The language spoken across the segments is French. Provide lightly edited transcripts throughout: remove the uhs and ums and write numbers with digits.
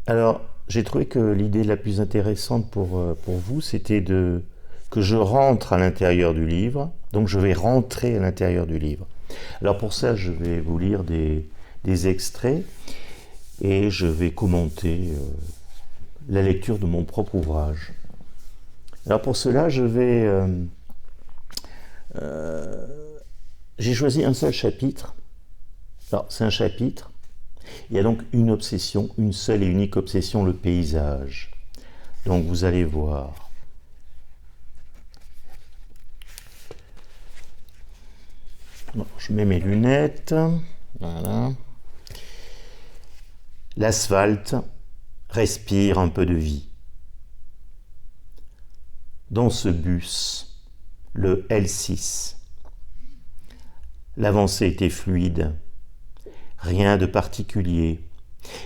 Alors, j'ai trouvé que l'idée la plus intéressante pour vous, c'était que je rentre à l'intérieur du livre. Donc, je vais rentrer à l'intérieur du livre. Alors, pour ça, je vais vous lire des extraits et je vais commenter la lecture de mon propre ouvrage. Alors, pour cela, j'ai choisi un seul chapitre. Alors, c'est un chapitre. Il y a donc une obsession, une seule et unique obsession, le paysage. Donc vous allez voir. Bon, je mets mes lunettes. Voilà. L'asphalte respire un peu de vie. Dans ce bus, le L6, l'avancée était fluide. Rien de particulier.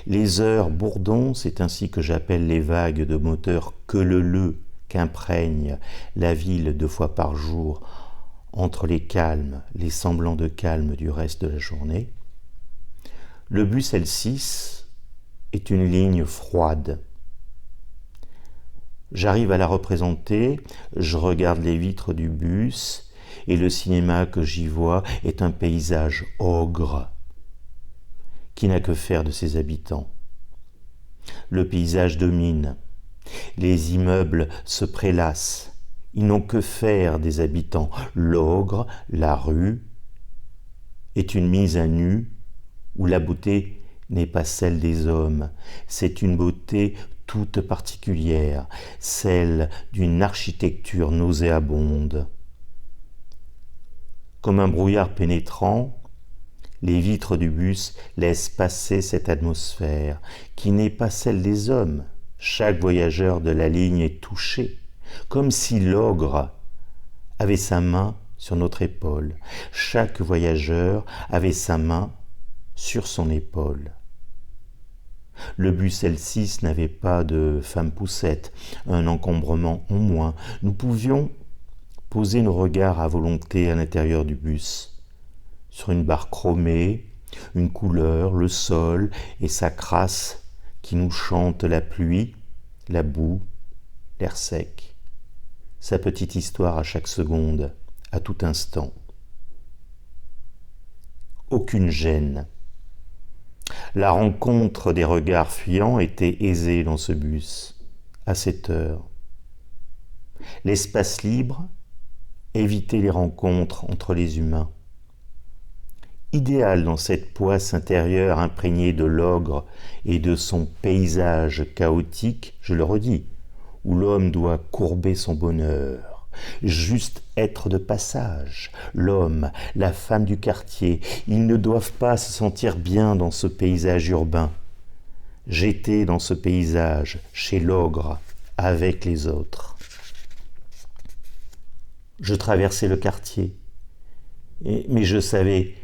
Les heures bourdons, c'est ainsi que j'appelle les vagues de moteur qu'imprègne la ville 2 fois par jour entre les calmes, les semblants de calme du reste de la journée. Le bus L6 est une ligne froide. J'arrive à la représenter, je regarde les vitres du bus et le cinéma que j'y vois est un paysage ogre qui n'a que faire de ses habitants. Le paysage domine. Les immeubles se prélassent. Ils n'ont que faire des habitants. L'ogre, la rue, est une mise à nu où la beauté n'est pas celle des hommes. C'est une beauté toute particulière, celle d'une architecture nauséabonde. Comme un brouillard pénétrant, les vitres du bus laissent passer cette atmosphère qui n'est pas celle des hommes. Chaque voyageur de la ligne est touché, comme si l'ogre avait sa main sur notre épaule. Chaque voyageur avait sa main sur son épaule. Le bus L6 n'avait pas de femme poussette, un encombrement en moins. Nous pouvions poser nos regards à volonté à l'intérieur du bus. Sur une barre chromée, une couleur, le sol et sa crasse qui nous chante la pluie, la boue, l'air sec. Sa petite histoire à chaque seconde, à tout instant. Aucune gêne. La rencontre des regards fuyants était aisée dans ce bus, à cette heure. L'espace libre évitait les rencontres entre les humains. Idéal dans cette poisse intérieure imprégnée de l'ogre et de son paysage chaotique, je le redis, où l'homme doit courber son bonheur, juste être de passage. L'homme, la femme du quartier, ils ne doivent pas se sentir bien dans ce paysage urbain. J'étais dans ce paysage, chez l'ogre, avec les autres. Je traversais le quartier, mais je savais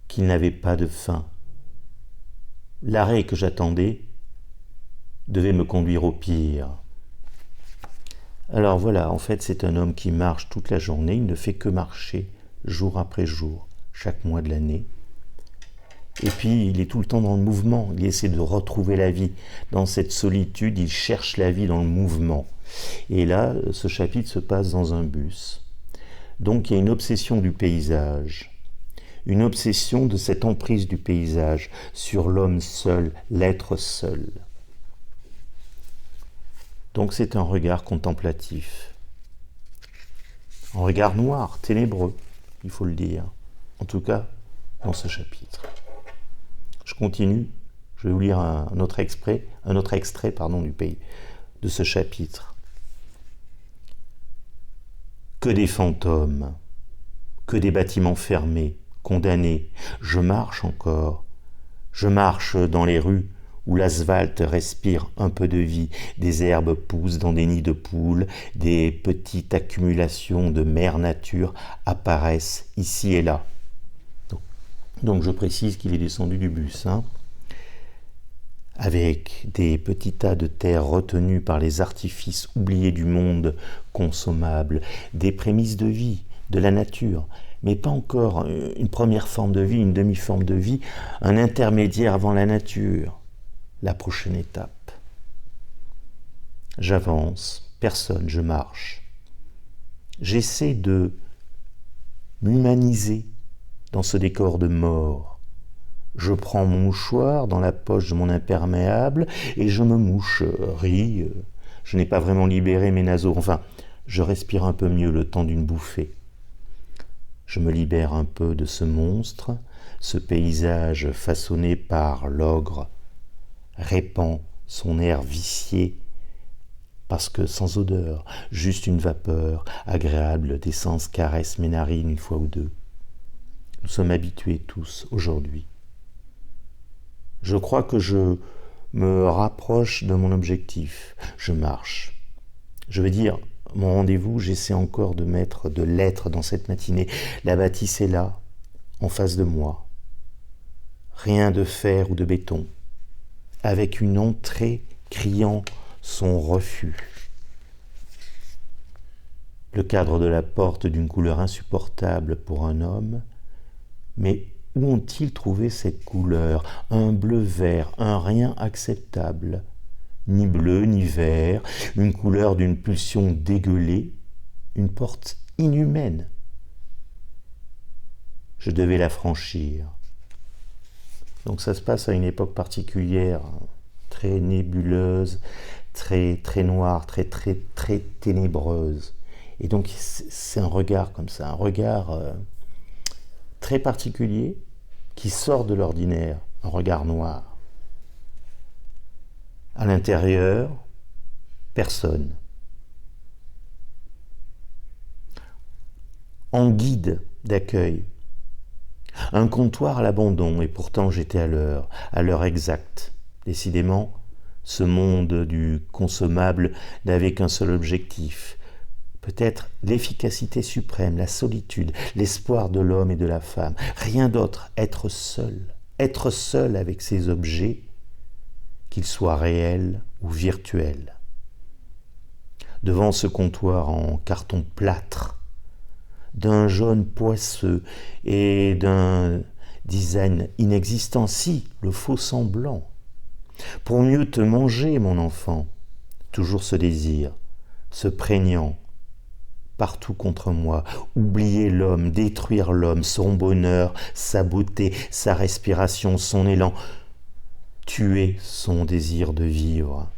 qu'il n'avait pas de fin. L'arrêt que j'attendais devait me conduire au pire. Alors voilà, en fait, c'est un homme qui marche toute la journée, il ne fait que marcher jour après jour, chaque mois de l'année. Et puis, il est tout le temps dans le mouvement, il essaie de retrouver la vie. Dans cette solitude, il cherche la vie dans le mouvement. Et là, ce chapitre se passe dans un bus. Donc, il y a une obsession du paysage. Une obsession de cette emprise du paysage sur l'homme seul, l'être seul. Donc c'est un regard contemplatif. Un regard noir, ténébreux, il faut le dire. En tout cas, dans ce chapitre. Je continue, je vais vous lire un autre extrait de ce chapitre. Que des fantômes, que des bâtiments fermés, condamné, je marche encore. Je marche dans les rues où l'asphalte respire un peu de vie, des herbes poussent dans des nids de poules, des petites accumulations de mère nature apparaissent ici et là. Donc je précise qu'il est descendu du bus, avec des petits tas de terre retenus par les artifices oubliés du monde consommable, des prémices de vie, de la nature, mais pas encore une première forme de vie, une demi-forme de vie, un intermédiaire avant la nature. la prochaine étape. J'avance, personne, je marche. J'essaie de m'humaniser dans ce décor de mort. Je prends mon mouchoir dans la poche de mon imperméable et je me mouche, ris. Je n'ai pas vraiment libéré mes naseaux. Enfin, je respire un peu mieux le temps d'une bouffée. Je me libère un peu de ce monstre. Ce paysage façonné par l'ogre répand son air vicié parce que sans odeur, juste une vapeur agréable d'essence caresse mes narines une fois ou deux. Nous sommes habitués tous aujourd'hui. Je crois que je me rapproche de mon objectif. Je marche. Je veux dire, mon rendez-vous, j'essaie encore de mettre de l'être dans cette matinée. La bâtisse est là, en face de moi. Rien de fer ou de béton. Avec une entrée criant son refus. Le cadre de la porte d'une couleur insupportable pour un homme, mais où ont-ils trouvé cette couleur? Un bleu-vert, un rien acceptable. Ni bleu, ni vert, une couleur d'une pulsion dégueulée, une porte inhumaine. Je devais la franchir. Donc ça se passe à une époque particulière, très nébuleuse, très noire, très ténébreuse. Et donc c'est un regard comme ça, un regard très particulier qui sort de l'ordinaire, un regard noir. À l'intérieur, personne. En guide d'accueil, un comptoir à l'abandon, et pourtant j'étais à l'heure exacte. Décidément, ce monde du consommable n'avait qu'un seul objectif, peut-être l'efficacité suprême, la solitude, l'espoir de l'homme et de la femme. Rien d'autre, être seul avec ces objets, qu'ils soient réels ou virtuels. Devant ce comptoir en carton plâtre, d'un jaune poisseux et d'un design inexistant, si, le faux semblant. Pour mieux te manger, mon enfant, toujours ce désir, ce prégnant, partout contre moi, oublier l'homme, détruire l'homme, son bonheur, sa beauté, sa respiration, son élan, tuer son désir de vivre.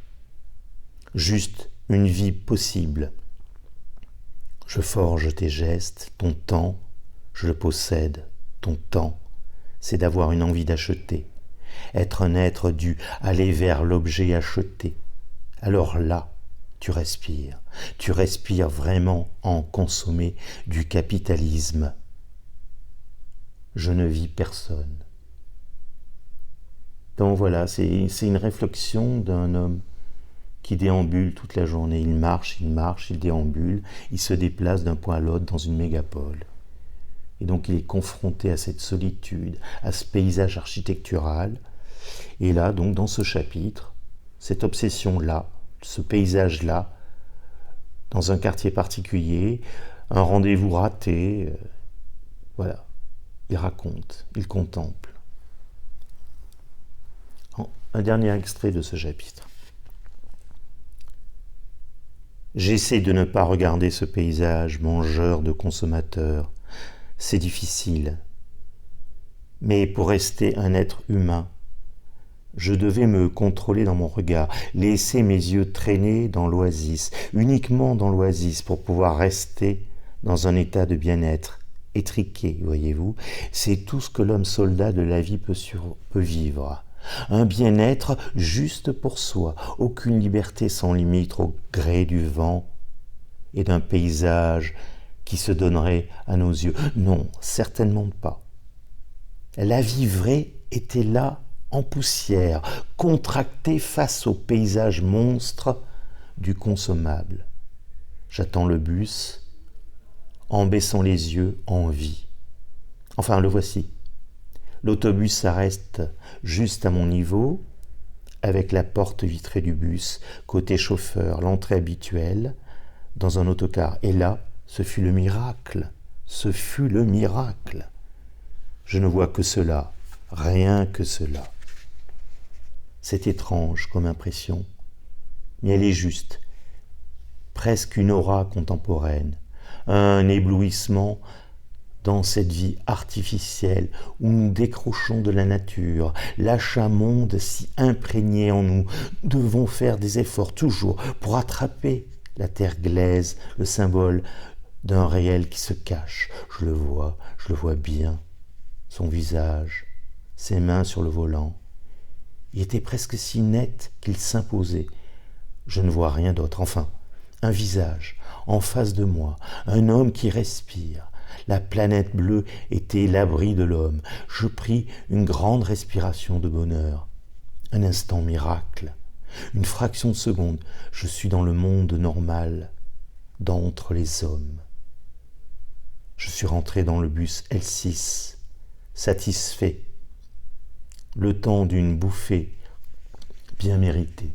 Juste une vie possible. Je forge tes gestes, ton temps, je le possède, ton temps, c'est d'avoir une envie d'acheter, être un être dû, aller vers l'objet acheté. Alors là, tu respires vraiment en consommer du capitalisme. Je ne vis personne. Donc voilà, c'est une réflexion d'un homme qui déambule toute la journée. Il marche, il déambule, il se déplace d'un point à l'autre dans une mégapole. Et donc il est confronté à cette solitude, à ce paysage architectural. Et là, donc dans ce chapitre, cette obsession-là, ce paysage-là, dans un quartier particulier, un rendez-vous raté, voilà, il raconte, il contemple. Un dernier extrait de ce chapitre. J'essaie de ne pas regarder ce paysage mangeur de consommateurs. C'est difficile. Mais pour rester un être humain, je devais me contrôler dans mon regard, laisser mes yeux traîner dans l'oasis, uniquement dans l'oasis, pour pouvoir rester dans un état de bien-être, étriqué, voyez-vous. C'est tout ce que l'homme soldat de la vie peut vivre. Un bien-être juste pour soi, aucune liberté sans limite au gré du vent et d'un paysage qui se donnerait à nos yeux. Non, certainement pas. La vie vraie était là, en poussière, contractée face au paysage monstre du consommable. J'attends le bus, en baissant les yeux, en vie. Enfin, le voici. L'autobus s'arrête juste à mon niveau, avec la porte vitrée du bus, côté chauffeur, l'entrée habituelle, dans un autocar. Et là, ce fut le miracle. Ce fut le miracle. Je ne vois que cela, rien que cela. C'est étrange comme impression, mais elle est juste, presque une aura contemporaine, un éblouissement dans cette vie artificielle où nous décrochons de la nature, l'achat-monde si imprégné en nous. Nous devons faire des efforts toujours pour attraper la terre glaise, le symbole d'un réel qui se cache. Je le vois bien, son visage, ses mains sur le volant. Il était presque si net qu'il s'imposait. Je ne vois rien d'autre, enfin, un visage, en face de moi, un homme qui respire. La planète bleue était l'abri de l'homme. Je pris une grande respiration de bonheur. Un instant miracle. Une fraction de seconde, je suis dans le monde normal, d'entre les hommes. Je suis rentré dans le bus L6, satisfait. Le temps d'une bouffée bien méritée.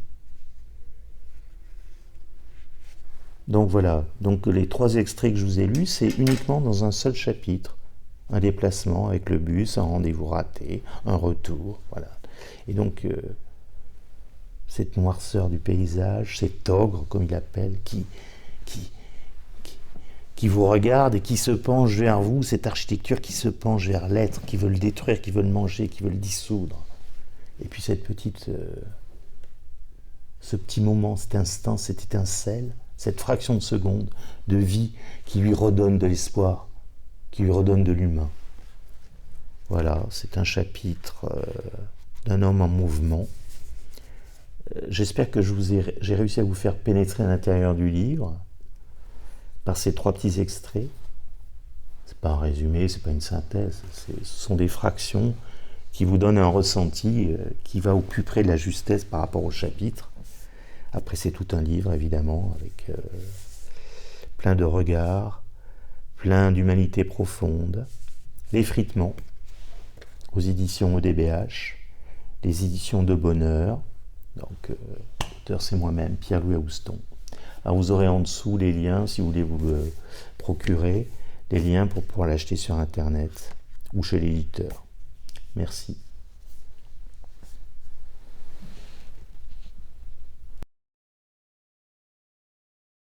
Donc voilà, donc les 3 extraits que je vous ai lus, c'est uniquement dans un seul chapitre. Un déplacement avec le bus, un rendez-vous raté, un retour, voilà. Et donc, cette noirceur du paysage, cet ogre, comme il appelle, qui vous regarde et qui se penche vers vous, cette architecture qui se penche vers l'être, qui veut le détruire, qui veut le manger, qui veut le dissoudre. Et puis cette petite, ce petit moment, cet instant, cette étincelle, cette fraction de seconde de vie qui lui redonne de l'espoir, qui lui redonne de l'humain. Voilà, c'est un chapitre d'un homme en mouvement. J'espère que j'ai réussi à vous faire pénétrer à l'intérieur du livre par ces 3 petits extraits. C'est pas un résumé, c'est pas une synthèse, ce sont des fractions qui vous donnent un ressenti qui va au plus près de la justesse par rapport au chapitre. Après, c'est tout un livre, évidemment, avec plein de regards, plein d'humanité profonde, l'effritement aux éditions ODBH, les éditions de Bonheur. Donc, l'auteur, c'est moi-même, Pierre-Louis Aouston. Alors, vous aurez en dessous les liens, si vous voulez vous le procurer, les liens pour pouvoir l'acheter sur Internet ou chez l'éditeur. Merci.